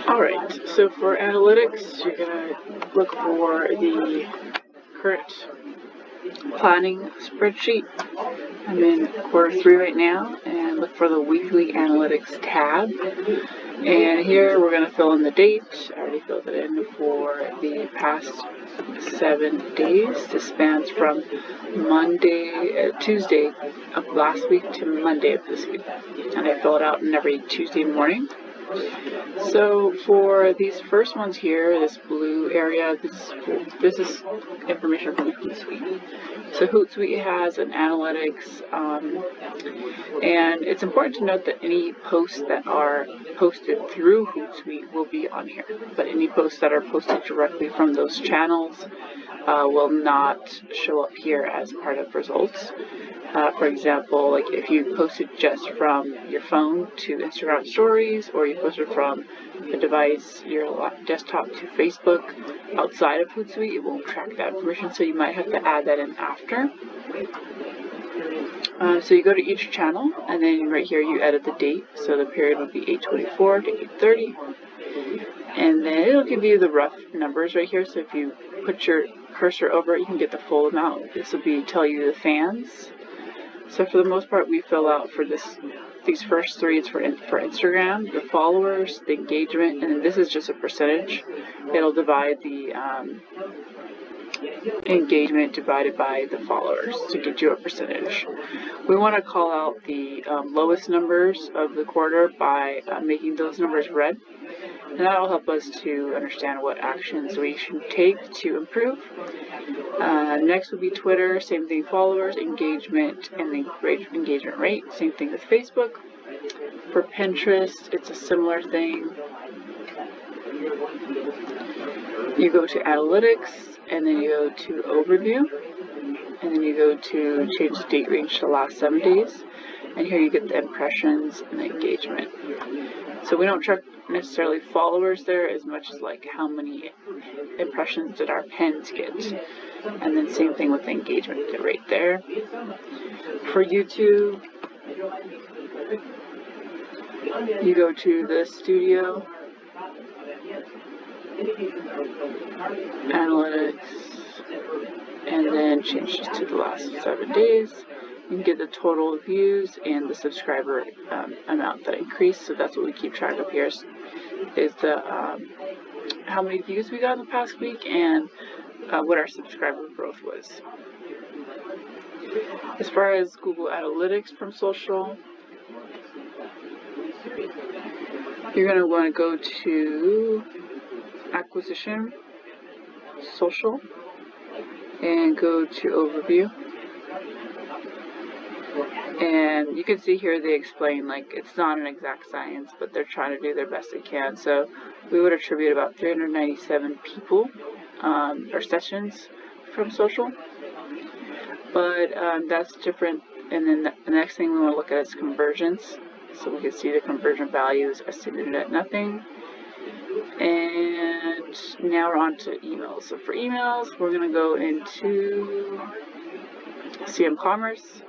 Alright, so for analytics, you're going to look for the current planning spreadsheet. I'm in quarter 3 right now, and look for the weekly analytics tab. And here we're going to fill in the date. I already filled it in for the past 7 days. This spans from Tuesday of last week to Monday of this week. And I fill it out every Tuesday morning. So for these first ones here, this blue area, this is information from Hootsuite. So Hootsuite has an analytics, and it's important to note that any posts that are posted through Hootsuite will be on here, but any posts that are posted directly from those channels will not show up here as part of results. For example, like if you posted just from your phone to Instagram stories, or you posted from a device, your desktop to Facebook outside of Hootsuite, it won't track that information, so you might have to add that in after. So you go to each channel, and then right here you edit the date, so the period would be 8/24 to 8/30, and then it'll give you the rough numbers right here. So if you put your cursor over it, you can get the full amount. This will tell you the fans. So for the most part, we fill out for these first 3, it's for Instagram, the followers, the engagement, and then this is just a percentage. It'll divide the engagement divided by the followers to get you a percentage. We want to call out the lowest numbers of the quarter by making those numbers red, and that'll help us to understand what actions we should take to improve. Next would be Twitter, same thing, followers, engagement, and the engagement rate, same thing with Facebook. For Pinterest, it's a similar thing. You go to analytics, and then you go to overview, and then you go to change the date range to the last 7 days, and here you get the impressions and the engagement. So we don't track necessarily followers there as much as like how many impressions did our pins get, and then same thing with the engagement rate there. For YouTube, you go to the studio, analytics, and then change this to the last 7 days. You can get the total views and the subscriber amount that increased. So that's what we keep track of here, is the how many views we got in the past week and what our subscriber growth was. As far as Google Analytics from social, you're going to want to go to acquisition, social, and go to overview. And you can see here they explain, like, it's not an exact science, but they're trying to do their best they can. So we would attribute about 397 people or sessions from social, but that's different. And then the next thing we want to look at is conversions. So we can see the conversion value is estimated at nothing. And now we're on to emails. So for emails, we're going to go into CM Commerce.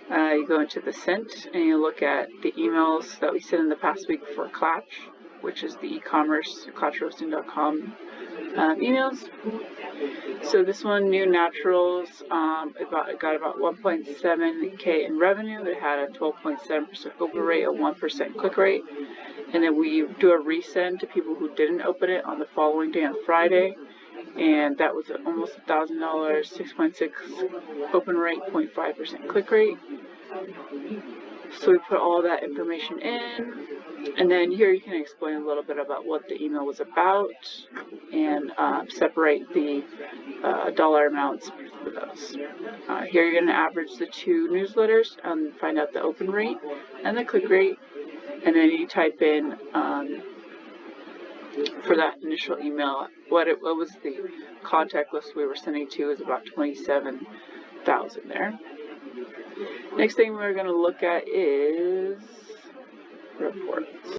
You go into the sent, and you look at the emails that we sent in the past week for Klatch, which is the e-commerce, KlatchRoasting.com emails. So this one, New Naturals, it got about 1.7K in revenue. It had a 12.7% open rate, a 1% click rate. And then we do a resend to people who didn't open it on the following day on Friday. And that was almost $1,000, 6.6 open rate, 0.5% click rate. So we put all that information in, and then here you can explain a little bit about what the email was about, and separate the dollar amounts for those. Here you're going to average the 2 newsletters and find out the open rate and the click rate, and then you type in for that initial email what was the contact list we were sending to, is about 27,000 there. Next thing we're going to look at is reports.